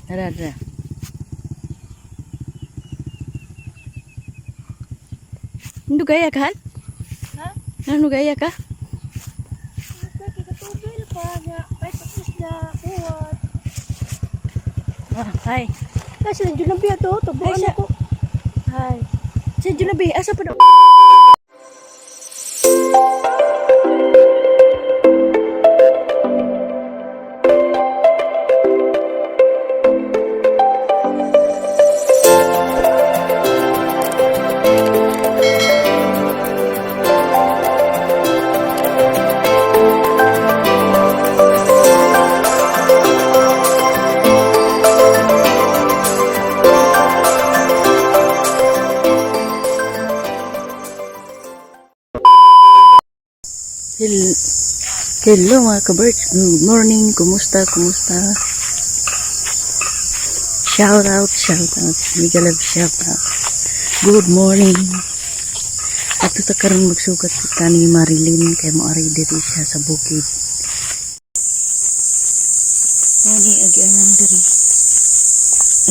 Ada. Ano gaya ka? Ha? Ano gaya ka? Tubil pa niya. Ay, tapos na. Buwan. Hai. Kasi nandiyo lang biya to. Tubuan Ay, ako. Ay. Si Junabi, asa pa daw? Hello mga ka-birds, good morning, kumusta? Shout out, mega love shout out. Good morning. Ato ta karon magsukat kita ni Marilyn kay mo ari diri siya sa bukid. Ani agianan diri.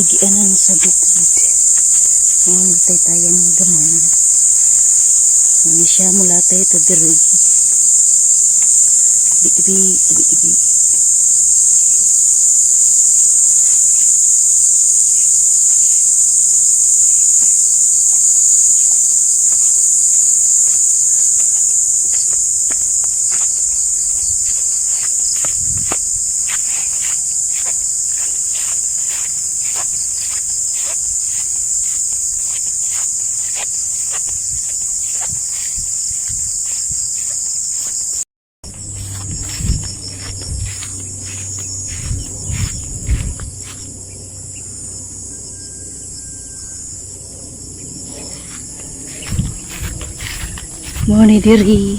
Agianan sa bukid. Ano tay-tayan mo gamay. Ani siya mulatay to diri. Ibi. Mo ni diri.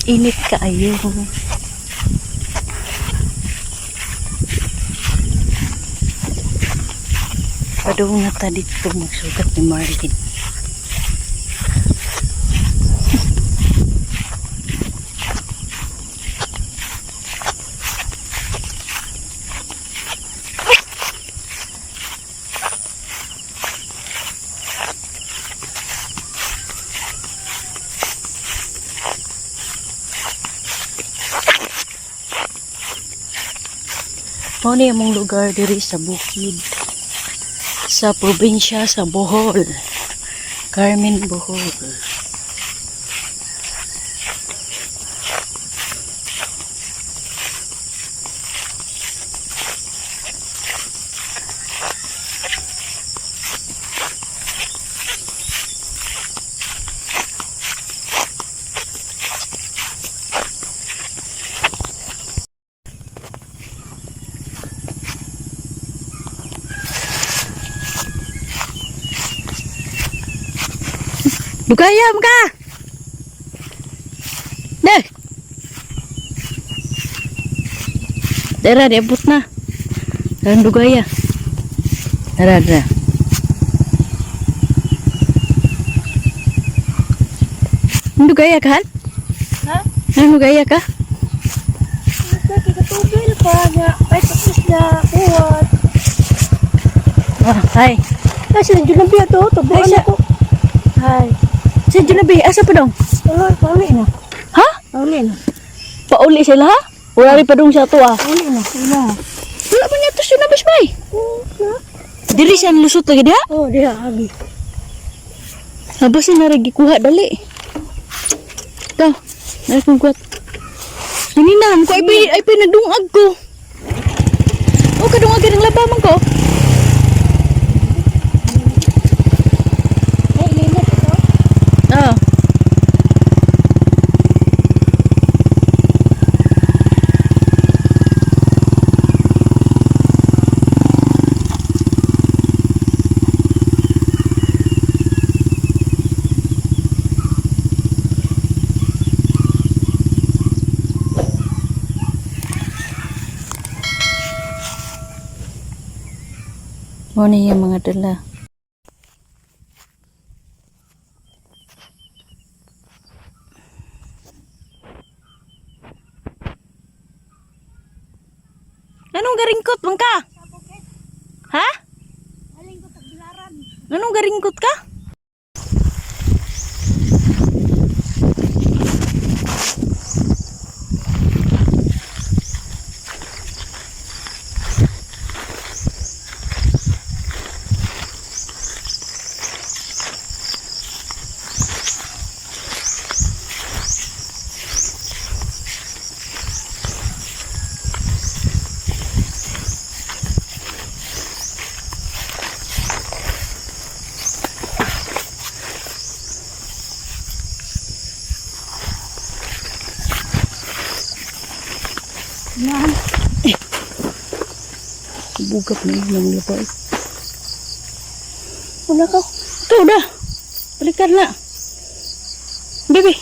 Init kaayo. Padung na ta dito magsugat ni Marlin. Mao ni among lugar diri sa bukid sa probinsya sa Bohol, Carmen, Bohol. Dugayam ka! Deh! Dara, diabot na. Darang dugaya. Dara. Dugaya ka, Han? Ha? Dugaya ka? Kasi tubil pa niya. Ay, tapos na. Buwan. Hai. Kasi nandiyo lang biya to. Tubuan Ay, ako. Ay. Si Junabi, asa pa daw? Pauli na. Ha? Pauli na. Pauli sila, ha? Wala rin pa dong sa to, ah. Pauli na. Wala. Wala ba niya to siya nabis, bay? Diri siya lusot lagi dia? Oh, dia abi. Habas na ragi kuha, dali. Ito, nari kong kuhat. Naninam ko, ay pinadungag ko. O, kadungag ng labaman ko. Ay, lilit ito. Ah. Mo ni yung mga dala. Anong garingkot ka? Yan. Bugap na yung lapay. Wala ka. Ito dah. Balikan na. Bebe.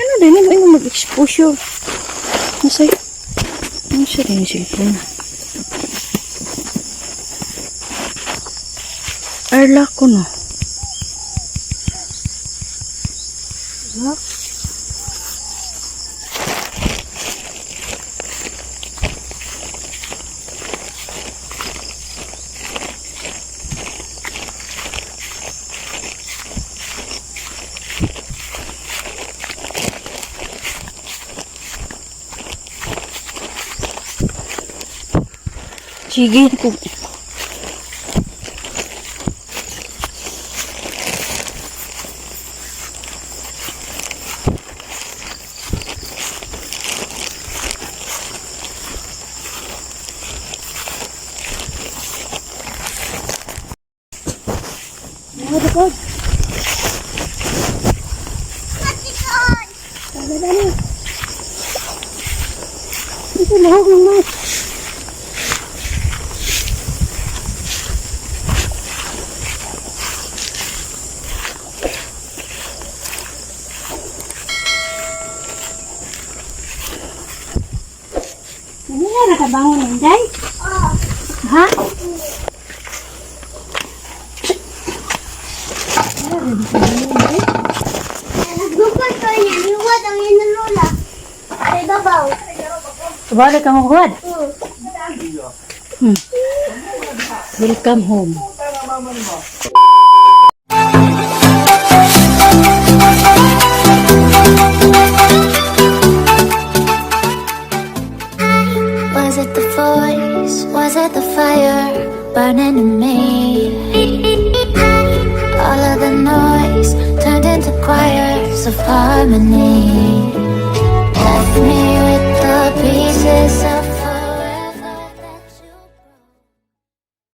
Ano din mo yung mag-exposure? Masay. Ano siya din yung cellphone? Arla ko no. Sige ko. Likod. Dali. Ito lahog naman. Ano nga nakabangon ng day? Ha? Nagbukod ko niya, niwad ang inulula. Ay, babaw. Balik ka makuhad. Welcome home. Was it the voice? Was it the fire burning in me? All of the noise turned into choirs of harmony. Left me with the pieces of